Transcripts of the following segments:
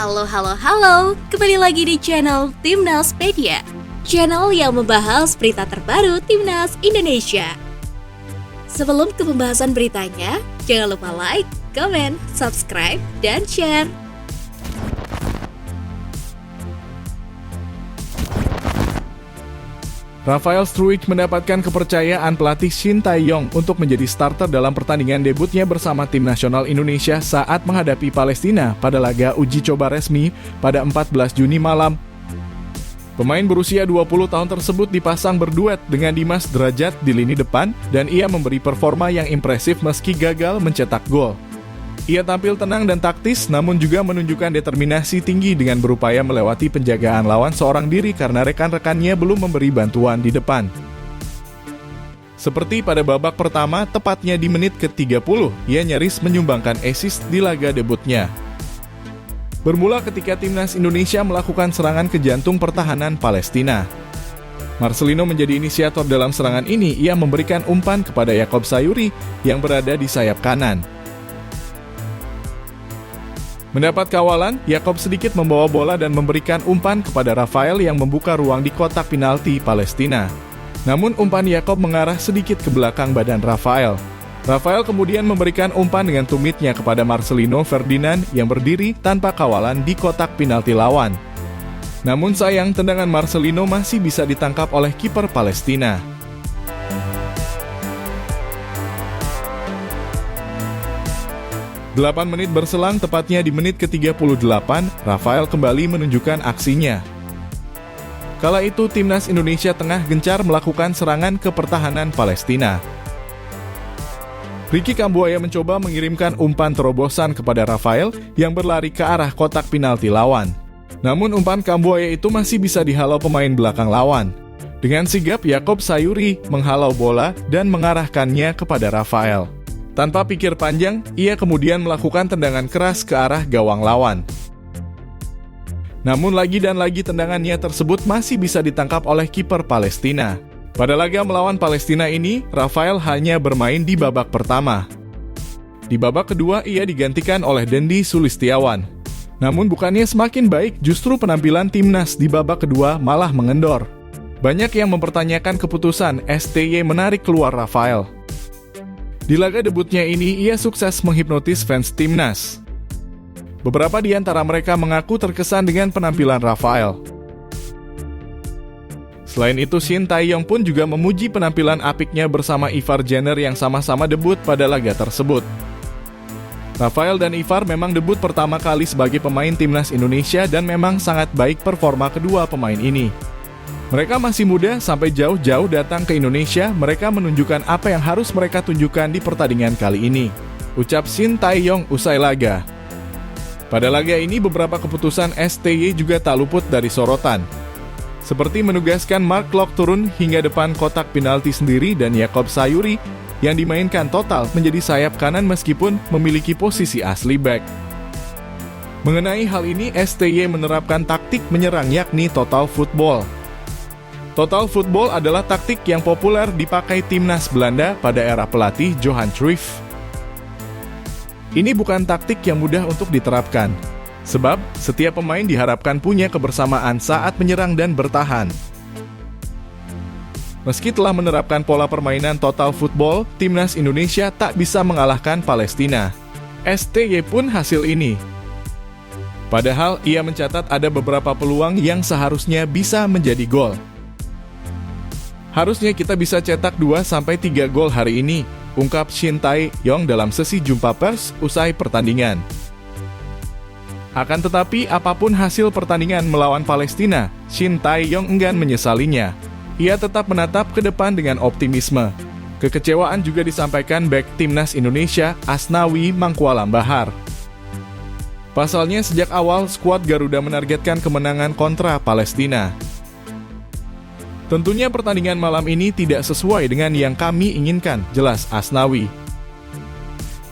Halo, kembali lagi di channel Timnaspedia, channel yang membahas berita terbaru Timnas Indonesia. Sebelum ke pembahasan beritanya, jangan lupa like, comment, subscribe, dan share. Rafael Struijk mendapatkan kepercayaan pelatih Shin Tae-yong untuk menjadi starter dalam pertandingan debutnya bersama tim nasional Indonesia saat menghadapi Palestina pada laga uji coba resmi pada 14 Juni malam. Pemain berusia 20 tahun tersebut dipasang berduet dengan Dimas Drajat di lini depan dan ia memberi performa yang impresif meski gagal mencetak gol. Ia tampil tenang dan taktis, namun juga menunjukkan determinasi tinggi dengan berupaya melewati penjagaan lawan seorang diri karena rekan-rekannya belum memberi bantuan di depan. Seperti pada babak pertama, tepatnya di menit ke-30, ia nyaris menyumbangkan assist di laga debutnya. Bermula ketika Timnas Indonesia melakukan serangan ke jantung pertahanan Palestina. Marcelino menjadi inisiator dalam serangan ini, ia memberikan umpan kepada Yakob Sayuri yang berada di sayap kanan. Mendapat kawalan, Yakob sedikit membawa bola dan memberikan umpan kepada Rafael yang membuka ruang di kotak penalti Palestina. Namun umpan Yakob mengarah sedikit ke belakang badan Rafael. Rafael kemudian memberikan umpan dengan tumitnya kepada Marcelino Ferdinand yang berdiri tanpa kawalan di kotak penalti lawan. Namun sayang, tendangan Marcelino masih bisa ditangkap oleh kiper Palestina. 8 menit berselang, tepatnya di menit ke-38, Rafael kembali menunjukkan aksinya. Kala itu, Timnas Indonesia tengah gencar melakukan serangan ke pertahanan Palestina. Ricky Kambuaya mencoba mengirimkan umpan terobosan kepada Rafael yang berlari ke arah kotak penalti lawan. Namun umpan Kambuaya itu masih bisa dihalau pemain belakang lawan. Dengan sigap, Yakob Sayuri menghalau bola dan mengarahkannya kepada Rafael. Tanpa pikir panjang, ia kemudian melakukan tendangan keras ke arah gawang lawan. Namun lagi dan lagi tendangannya tersebut masih bisa ditangkap oleh kiper Palestina. Pada laga melawan Palestina ini, Rafael hanya bermain di babak pertama. Di babak kedua, ia digantikan oleh Dendi Sulistiawan. Namun bukannya semakin baik, justru penampilan timnas di babak kedua malah mengendor. Banyak yang mempertanyakan keputusan STY menarik keluar Rafael. Di laga debutnya ini, ia sukses menghipnotis fans timnas. Beberapa di antara mereka mengaku terkesan dengan penampilan Rafael. Selain itu, Shin Tae-yong pun juga memuji penampilan apiknya bersama Ivar Jenner yang sama-sama debut pada laga tersebut. Rafael dan Ivar memang debut pertama kali sebagai pemain timnas Indonesia dan memang sangat baik performa kedua pemain ini. Mereka masih muda, sampai jauh-jauh datang ke Indonesia, mereka menunjukkan apa yang harus mereka tunjukkan di pertandingan kali ini, ucap Shin Tae-yong usai laga. Pada laga ini, beberapa keputusan STY juga tak luput dari sorotan. Seperti menugaskan Mark Klok turun hingga depan kotak penalti sendiri dan Yakob Sayuri yang dimainkan total menjadi sayap kanan meskipun memiliki posisi asli back. Mengenai hal ini, STY menerapkan taktik menyerang yakni total football. Total football adalah taktik yang populer dipakai timnas Belanda pada era pelatih Johan Cruyff. Ini bukan taktik yang mudah untuk diterapkan, sebab setiap pemain diharapkan punya kebersamaan saat menyerang dan bertahan. Meski telah menerapkan pola permainan total football, timnas Indonesia tak bisa mengalahkan Palestina. STY pun hasil ini. Padahal ia mencatat ada beberapa peluang yang seharusnya bisa menjadi gol. Harusnya kita bisa cetak 2-3 gol hari ini, ungkap Shin Tae-yong dalam sesi jumpa pers usai pertandingan. Akan tetapi, apapun hasil pertandingan melawan Palestina, Shin Tae-yong enggan menyesalinya. Ia tetap menatap ke depan dengan optimisme. Kekecewaan juga disampaikan bek timnas Indonesia, Asnawi Mangkualam Bahar. Pasalnya, sejak awal skuad Garuda menargetkan kemenangan kontra Palestina. Tentunya pertandingan malam ini tidak sesuai dengan yang kami inginkan, jelas Asnawi.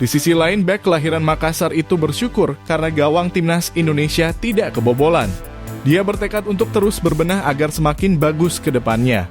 Di sisi lain, bek kelahiran Makassar itu bersyukur karena gawang timnas Indonesia tidak kebobolan. Dia bertekad untuk terus berbenah agar semakin bagus ke depannya.